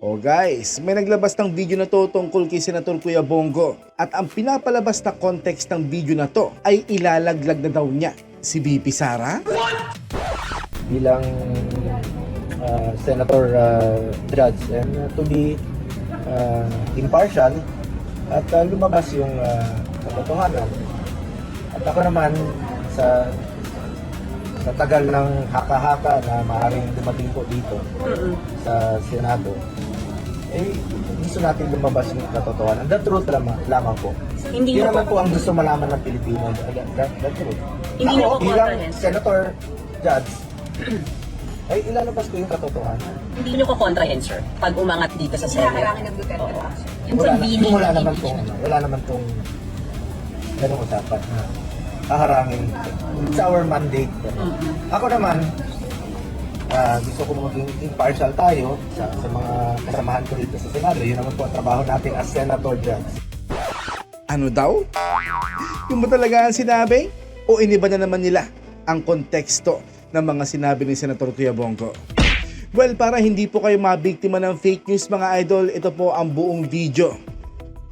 O guys, may naglabas ng video na to tungkol kay Senator Kuya Bongo. At ang pinapalabas na context ng video na to ay ilalaglag na daw niya si VP Sara. Bilang senator judge and to be impartial at lumabas yung katotohanan. At ako naman sa tagal ng haka-haka na maaaring dumating po dito sa Senado, gusto natin lumabas yung katotohanan. The truth lamang po. Hindi naman po ang gusto malaman ng Pilipino. The truth. Hindi Ako, po bilang kontra senator judge, ay ilalabas ko yung katotohanan. Hindi nyo ko kontra yan, sir. Pag umangat dito sa Senate. Haharangin ng Duterte. Yung Wala convening. naman pong ganung usapan na haharangin. It's our mandate. Ako naman, gusto ko maging impartial tayo sa mga kasamahan ko dito sa Senado. Yun naman po ang trabaho natin as senator judge. Ano daw? Yung ba talaga ang sinabi? O iniba na naman nila ang konteksto ng mga sinabi ni Senator Kuya Bongo? Well, para hindi po kayo mabiktima ng fake news mga idol, ito po ang buong video.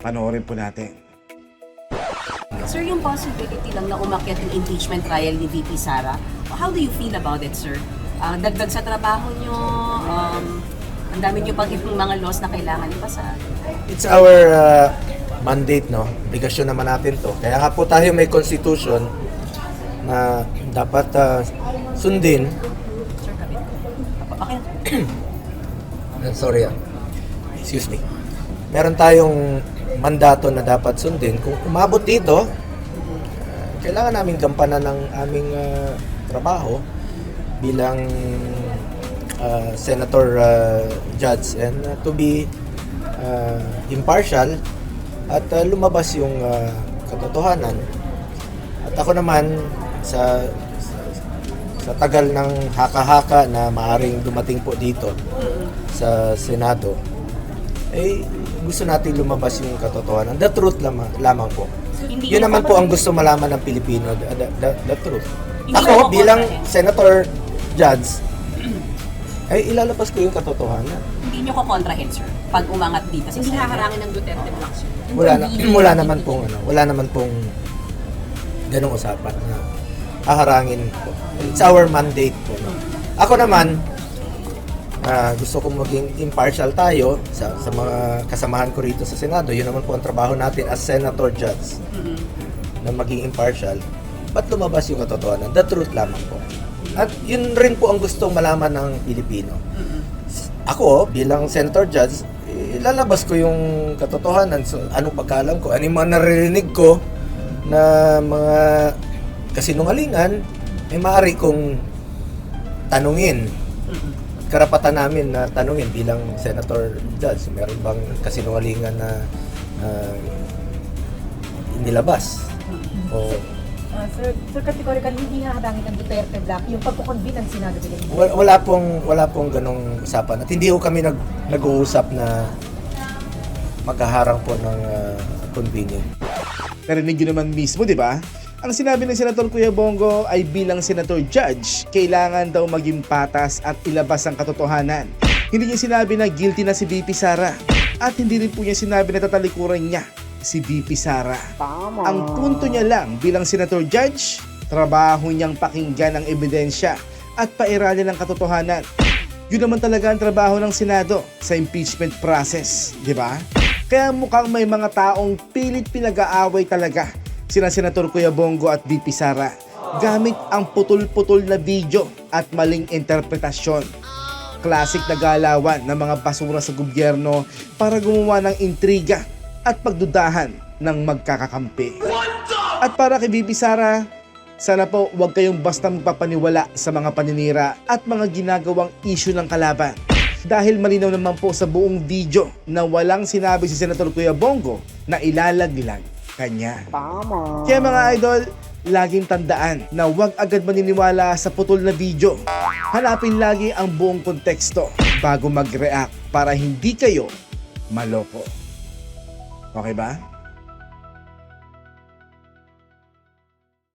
Panoorin po natin. Sir, yung possibility lang na umakyat yung impeachment trial ni VP Sara, how do you feel about it, sir? Dagdag sa trabaho nyo, ang dami nyo pang ibang mga laws na kailangan ipasa. It's our mandate, no? Obligasyon naman natin to. Kaya nga po tayo may constitution na dapat sundin. Sir, kapit ko. Bakit? Sorry excuse me. Meron tayong mandato na dapat sundin. Kung umabot dito, kailangan namin gampanan ng aming trabaho bilang senator judge and to be impartial at lumabas yung katotohanan. At ako naman sa tagal ng haka-haka na maaring dumating po dito sa Senado, gusto natin lumabas yung katotohanan. The truth lamang po. Yun naman po ang gusto malaman ng Pilipino, the truth. Ako bilang senator judge, ilalabas ko yung katotohanan. Hindi nyo ko kontrahin, sir. Pag umangat dito sa Hindi Senate. haharangin ng Duterte Black, sir. Wala naman pong ganung usapan na haharangin po. It's our mandate po. No? Ako naman, gusto ko maging impartial tayo sa mga kasamahan ko rito sa Senado. Yun naman po ang trabaho natin as senator judge na maging impartial. Ba't lumabas yung katotohanan? The truth lamang po. At yun rin po ang gustong malaman ng Pilipino. Ako, bilang senator judge, ilalabas ko yung katotohanan. So, anong pagkaalam ko? Ano yung mga naririnig ko na mga kasinungalingan, maaari kong tanungin. Karapatan namin na tanungin bilang senator judge, meron bang kasinungalingan na inilabas? O Sir, categorical, hindi haharangin ng Duterte Black yung pagkukonvene ng Senado. wala pong ganong usapan. At hindi ko kami nag-uusap na maghaharang po ng convening. Narinig nyo naman mismo, di ba? Ang sinabi ng Senator Kuya Bongo ay bilang senator judge, kailangan daw maging patas at ilabas ang katotohanan. Hindi niya sinabi na guilty na si VP Sara. At hindi rin po niya sinabi na tatalikuran niya si VP Sara. Ang punto niya lang bilang senator judge, trabaho niyang pakinggan ang ebidensya at pairalin ang katotohanan. Yun naman talaga ang trabaho ng Senado sa impeachment process, di ba? Kaya mukhang may mga taong pilit pinag-aaway talaga sina Senator Kuya Bongo at VP Sara gamit ang putol-putol na video at maling interpretasyon. Classic na galawan ng mga basura sa gobyerno para gumawa ng intriga at pagdudahan ng magkakakampi. At para kay VP Sara, sana po huwag kayong basta magpapaniwala sa mga paninira at mga ginagawang issue ng kalaban. Dahil malinaw naman po sa buong video na walang sinabi si Senator Kuya Bongo na ilalaglag kanya. Tama. Kaya mga idol, laging tandaan na huwag agad maniniwala sa putol na video. Hanapin lagi ang buong konteksto bago mag-react para hindi kayo maloko. Okay ba?